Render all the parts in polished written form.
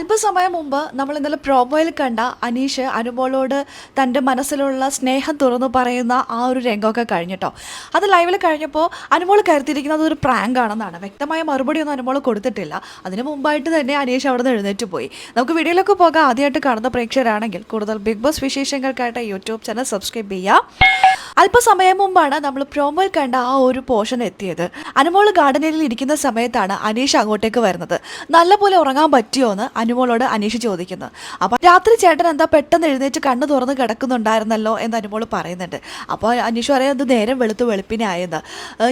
അല്പസമയം മുമ്പ് നമ്മൾ ഇന്നലെ പ്രോമോയിൽ കണ്ട അനീഷ് അനുമോളോട് തൻ്റെ മനസ്സിലുള്ള സ്നേഹം തുറന്നു പറയുന്ന ആ ഒരു രംഗമൊക്കെ കഴിഞ്ഞിട്ടോ. അത് ലൈവിൽ കഴിഞ്ഞപ്പോൾ അനുമോൾ കരുത്തിയിരിക്കുന്നത് ഒരു പ്രാങ്ക് ആണെന്നാണ്. വ്യക്തമായ മറുപടിയൊന്നും അനുമോൾ കൊടുത്തിട്ടില്ല. അതിന് മുമ്പായിട്ട് തന്നെ അനീഷ് അവിടെ നിന്ന് എഴുന്നേറ്റ് പോയി. നമുക്ക് വീഡിയോയിലൊക്കെ പോകാം. ആദ്യമായിട്ട് കാണുന്ന പ്രേക്ഷകരാണെങ്കിൽ കൂടുതൽ ബിഗ് ബോസ് വിശേഷങ്ങൾക്കായിട്ട് യൂട്യൂബ് ചാനൽ സബ്സ്ക്രൈബ് ചെയ്യുക. അല്പസമയം മുമ്പാണ് നമ്മൾ പ്രോമോയിൽ കണ്ട ആ ഒരു പോർഷൻ എത്തിയത്. അനുമോൾ ഗാർഡനിൽ ഇരിക്കുന്ന സമയത്താണ് അനീഷ് അങ്ങോട്ടേക്ക് വരുന്നത്. നല്ലപോലെ ഉറങ്ങാൻ പറ്റിയോന്ന് അനുമോളോട് അനീഷ് ചോദിക്കുന്നു. അപ്പം രാത്രി ചേട്ടൻ എന്താ പെട്ടെന്ന് എഴുന്നേറ്റ് കണ്ണ് തുറന്ന് കിടക്കുന്നുണ്ടായിരുന്നല്ലോ എന്ന് അനുമോൾ പറയുന്നുണ്ട്. അപ്പോൾ അനീഷ് പറയുന്നത് നേരം വെളുപ്പിനെ ആയെന്ന്.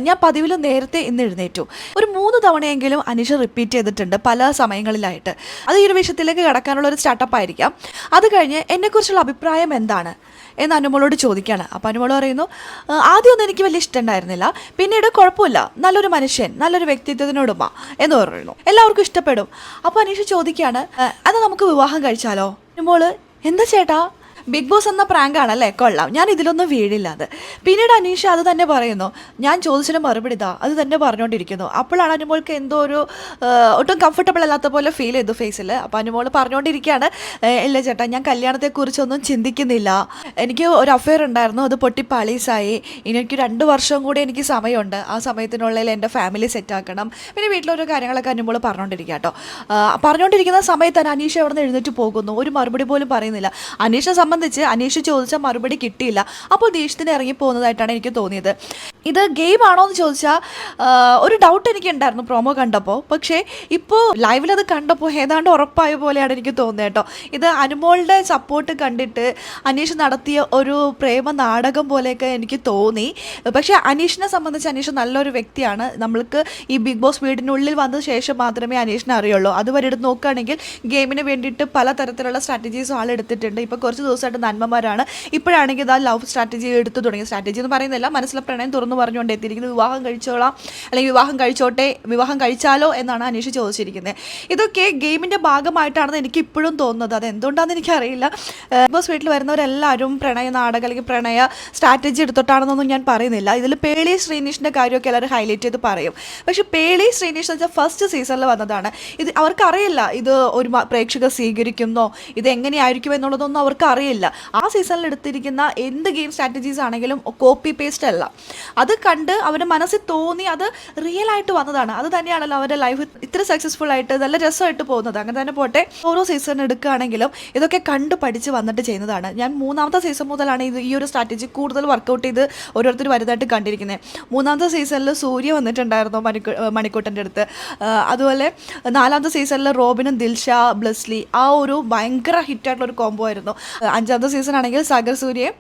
ഞാൻ പതിവിലും നേരത്തെ ഇന്ന് എഴുന്നേറ്റു. ഒരു 3 തവണയെങ്കിലും അനീഷ് റിപ്പീറ്റ് ചെയ്തിട്ടുണ്ട് പല സമയങ്ങളിലായിട്ട്. അത് ഈ ഒരു വിഷയത്തിലേക്ക് കിടക്കാനുള്ള ഒരു സ്റ്റാർട്ടപ്പ് ആയിരിക്കാം. അത് കഴിഞ്ഞ് എന്നെക്കുറിച്ചുള്ള അഭിപ്രായം എന്താണ് എന്ന് അനുമോളോട് ചോദിക്കുകയാണ്. അപ്പോൾ അനുമോൾ പറയുന്നു, ആദ്യമൊന്നും എനിക്ക് വലിയ ഇഷ്ടമുണ്ടായിരുന്നില്ല, പിന്നീട് കുഴപ്പമില്ല, നല്ലൊരു മനുഷ്യൻ, നല്ലൊരു വ്യക്തിത്വത്തിനോടുമ എന്ന് പറയുന്നു, എല്ലാവർക്കും ഇഷ്ടപ്പെടും. അപ്പോൾ അനീഷ് ചോദിക്കുകയാണ്, അത് നമുക്ക് വിവാഹം കഴിച്ചാലോ? അനുമോള്, എന്താ ചേട്ടാ ബിഗ് ബോസ് എന്ന പ്രാങ്കാണല്ലേ, കൊള്ളാം, ഞാൻ ഇതിലൊന്നും വീഴില്ല. അത് പിന്നീട് അനീഷ അത് തന്നെ പറയുന്നു, ഞാൻ ചോദിച്ചതിന് മറുപടി ഇതാ, അത് തന്നെ പറഞ്ഞുകൊണ്ടിരിക്കുന്നു. അപ്പോഴാണ് അനുമോൾക്ക് എന്തോ ഒരു ഒട്ടും കംഫർട്ടബിൾ അല്ലാത്ത പോലെ ഫീൽ ചെയ്തു ഫേസിൽ. അപ്പോൾ അനുമോൾ പറഞ്ഞുകൊണ്ടിരിക്കുകയാണ്, ഇല്ല ചേട്ടാ, ഞാൻ കല്യാണത്തെക്കുറിച്ചൊന്നും ചിന്തിക്കുന്നില്ല, എനിക്ക് ഒരു അഫെയർ ഉണ്ടായിരുന്നു, അത് പൊട്ടി പാളീസായി, ഇനി എനിക്ക് 2 വർഷം കൂടി എനിക്ക് സമയമുണ്ട്, ആ സമയത്തിനുള്ളിൽ എൻ്റെ ഫാമിലി സെറ്റാക്കണം, പിന്നെ വീട്ടിലൊരു കാര്യങ്ങളൊക്കെ അനുമോൾ പറഞ്ഞുകൊണ്ടിരിക്കുക കേട്ടോ. പറഞ്ഞുകൊണ്ടിരിക്കുന്ന സമയത്ത് തന്നെ അനീഷ അവിടെ നിന്ന് എഴുന്നേറ്റ് പോകുന്നു, ഒരു മറുപടി പോലും പറയുന്നില്ല. അനീഷ് ചോദിച്ച മറുപടി കിട്ടിയില്ല. അപ്പോൾ ദേഷ്യത്തിന് ഇറങ്ങി പോകുന്നതായിട്ടാണ് എനിക്ക് തോന്നിയത്. ഇത് ഗെയിം ആണോ എന്ന് ചോദിച്ചാൽ ഒരു ഡൗട്ട് എനിക്ക് ഉണ്ടായിരുന്നു പ്രോമോ കണ്ടപ്പോൾ. പക്ഷേ ഇപ്പോൾ ലൈവിലത് കണ്ടപ്പോൾ ഏതാണ്ട് ഉറപ്പായ പോലെയാണ് എനിക്ക് തോന്നിയത് കേട്ടോ. ഇത് അനുമോളുടെ സപ്പോർട്ട് കണ്ടിട്ട് അനീഷ് നടത്തിയ ഒരു പ്രേമ നാടകം പോലെയൊക്കെ എനിക്ക് തോന്നി. പക്ഷേ അനീഷിനെ സംബന്ധിച്ച് അനീഷ് നല്ലൊരു വ്യക്തിയാണ്. നമ്മൾക്ക് ഈ ബിഗ് ബോസ് വീടിനുള്ളിൽ വന്ന ശേഷം മാത്രമേ അനീഷിനെ അറിയുള്ളൂ. അതുവരെ എടുത്ത് നോക്കുകയാണെങ്കിൽ ഗെയിമിന് വേണ്ടിയിട്ട് പലതരത്തിലുള്ള സ്ട്രാറ്റജീസും ആളെടുത്തിട്ടുണ്ട്. ഇപ്പോൾ കുറച്ച് ദിവസമായിട്ട് നന്മമാരാണ്. ഇപ്പോഴാണെങ്കിൽ ഇതാ ലവ് സ്ട്രാറ്റജി എടുത്തു തുടങ്ങി. സ്ട്രാറ്റജി എന്ന് പറയുന്നില്ല, മനസ്സിലെ പ്രണയം തുറന്നു പറഞ്ഞുകൊണ്ട് എത്തിയിരിക്കുന്നത്. വിവാഹം കഴിച്ചോളാം, അല്ലെങ്കിൽ വിവാഹം കഴിച്ചോട്ടെ, വിവാഹം കഴിച്ചാലോ എന്നാണ് അനീഷ് ചോദിച്ചിരിക്കുന്നത്. ഇതൊക്കെ ഗെയിമിൻ്റെ ഭാഗമായിട്ടാണെന്ന് എനിക്ക് ഇപ്പോഴും തോന്നുന്നത്. അത് എന്തുകൊണ്ടാണെന്ന് എനിക്കറിയില്ല. ബിഗ് ബോസ് വീട്ടിൽ വരുന്നവരെല്ലാവരും പ്രണയ നാടകം അല്ലെങ്കിൽ പ്രണയ സ്ട്രാറ്റജി എടുത്തിട്ടാണെന്നൊന്നും ഞാൻ പറയുന്നില്ല. ഇതിൽ പേളി ശ്രീനിഷിൻ്റെ കാര്യമൊക്കെ എല്ലാവരും ഹൈലൈറ്റ് ചെയ്ത് പറയും. പക്ഷേ പേളി ശ്രീനിഷ് എന്ന് വെച്ചാൽ ഫസ്റ്റ് സീസണിൽ വന്നതാണ്. ഇത് അവർക്കറിയില്ല ഇത് ഒരു പ്രേക്ഷകർ സ്വീകരിക്കുന്നോ, ഇത് എങ്ങനെയായിരിക്കും എന്നുള്ളതൊന്നും അവർക്ക് അറിയില്ല. ആ സീസണിൽ എടുത്തിരിക്കുന്ന എന്ത് ഗെയിം സ്ട്രാറ്റജീസ് ആണെങ്കിലും കോപ്പി പേസ്റ്റ് അല്ല. അത് കണ്ട് അവരുടെ മനസ്സിൽ തോന്നി അത് റിയൽ ആയിട്ട് വന്നതാണ്. അത് തന്നെയാണല്ലോ അവരുടെ ലൈഫ് ഇത്ര സക്സസ്ഫുൾ ആയിട്ട് നല്ല രസമായിട്ട് പോകുന്നത്. അങ്ങനെ തന്നെ പോട്ടെ, ഓരോ സീസൺ എടുക്കുകയാണെങ്കിലും ഇതൊക്കെ കണ്ട് പഠിച്ച് വന്നിട്ട് ചെയ്യുന്നതാണ്. ഞാൻ 3ാമത്തെ സീസൺ മുതലാണ് ഈ ഒരു സ്ട്രാറ്റജി കൂടുതൽ വർക്കൗട്ട് ചെയ്ത് ഓരോരുത്തർ വരുന്നതായിട്ട് കണ്ടിരിക്കുന്നത്. 3ാമത്തെ സീസണിൽ സൂര്യ വന്നിട്ടുണ്ടായിരുന്നു മണിക്കൂട്ടൻ്റെ അടുത്ത്. അതുപോലെ 4ാമത്തെ സീസണിൽ റോബിനും ദിൽഷ ബ്ലസ്ലി ആ ഒരു ഭയങ്കര ഹിറ്റായിട്ടുള്ളൊരു കോംബോ ആയിരുന്നു. 5ാമത്തെ സീസൺ ആണെങ്കിൽ സാഗർ സൂര്യയും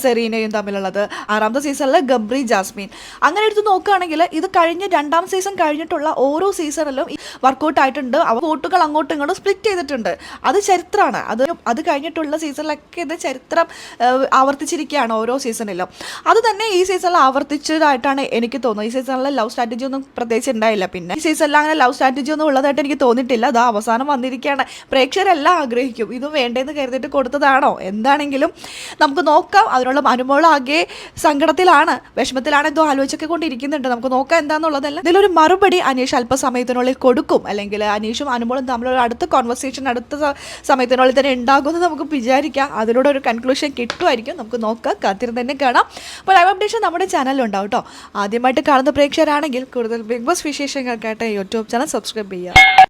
സെറീനയും തമ്മിലുള്ളത്. 6ാമത്തെ സീസണിൽ ഗബ്രി ജാസ്മിൻ. അങ്ങനെ എടുത്ത് നോക്കുകയാണെങ്കിൽ ഇത് കഴിഞ്ഞ് 2ാം സീസൺ കഴിഞ്ഞിട്ടുള്ള ഓരോ സീസണിലും വർക്കൗട്ട് ആയിട്ടുണ്ട്. അവർ വോട്ടുകൾ അങ്ങോട്ടും ഇങ്ങോട്ടും സ്പ്ലിറ്റ് ചെയ്തിട്ടുണ്ട്. അത് ചരിത്രമാണ്. അത് കഴിഞ്ഞിട്ടുള്ള സീസണിലൊക്കെ ഇത് ചരിത്രം ആവർത്തിച്ചിരിക്കുകയാണ് ഓരോ സീസണിലും. അത് തന്നെ ഈ സീസണിൽ ആവർത്തിച്ചതായിട്ടാണ് എനിക്ക് തോന്നുന്നത്. ഈ സീസണിൽ ലവ് സ്ട്രാറ്റജി ഒന്നും പ്രത്യേകിച്ച് ഉണ്ടായില്ല. പിന്നെ ഈ സീസണിൽ അങ്ങനെ ലവ് സ്ട്രാറ്റജി ഒന്നും ഉള്ളതായിട്ട് എനിക്ക് തോന്നിയിട്ടില്ല. അത് അവസാനം വന്നിരിക്കുകയാണ്. പ്രേക്ഷകരെല്ലാം ആഗ്രഹിക്കും ഇത് വേണ്ടതെന്ന് കരുതിയിട്ട് കൊടുത്തതാണോ എന്താണെങ്കിലും നമുക്ക് നോക്കാം. അതിനുള്ള അനുമോളാകെ സങ്കടത്തിലാണ്, വിഷമത്തിലാണ്, എന്തോ ആലോചിച്ചൊക്കെ കൊണ്ടിരിക്കുന്നുണ്ട്. നമുക്ക് നോക്കാം എന്താണെന്നുള്ളതല്ല. ഇതിലൊരു മറുപടി അനീഷ് അല്പസമയത്തിനുള്ളിൽ കൊടുക്കും, അല്ലെങ്കിൽ അനീഷും അനുമോളും തമ്മിലുള്ള അടുത്ത കോൺവെർസേഷൻ അടുത്ത സമയത്തിനുള്ളിൽ തന്നെ ഉണ്ടാകുമെന്ന് നമുക്ക് വിചാരിക്കാം. അതിലൂടെ ഒരു കൺക്ലൂഷൻ കിട്ടുമായിരിക്കും. നമുക്ക് നോക്കാം, കാത്തിരുന്ന് തന്നെ കാണാം. അപ്പോൾ ലൈവ് അപ്ഡേഷൻ നമ്മുടെ ചാനലിലുണ്ടാവും കേട്ടോ. ആദ്യമായിട്ട് കാണുന്ന പ്രേക്ഷകരാണെങ്കിൽ കൂടുതൽ ബിഗ് ബോസ് വിശേഷങ്ങൾക്കായിട്ട് യൂട്യൂബ് ചാനൽ സബ്സ്ക്രൈബ് ചെയ്യുക.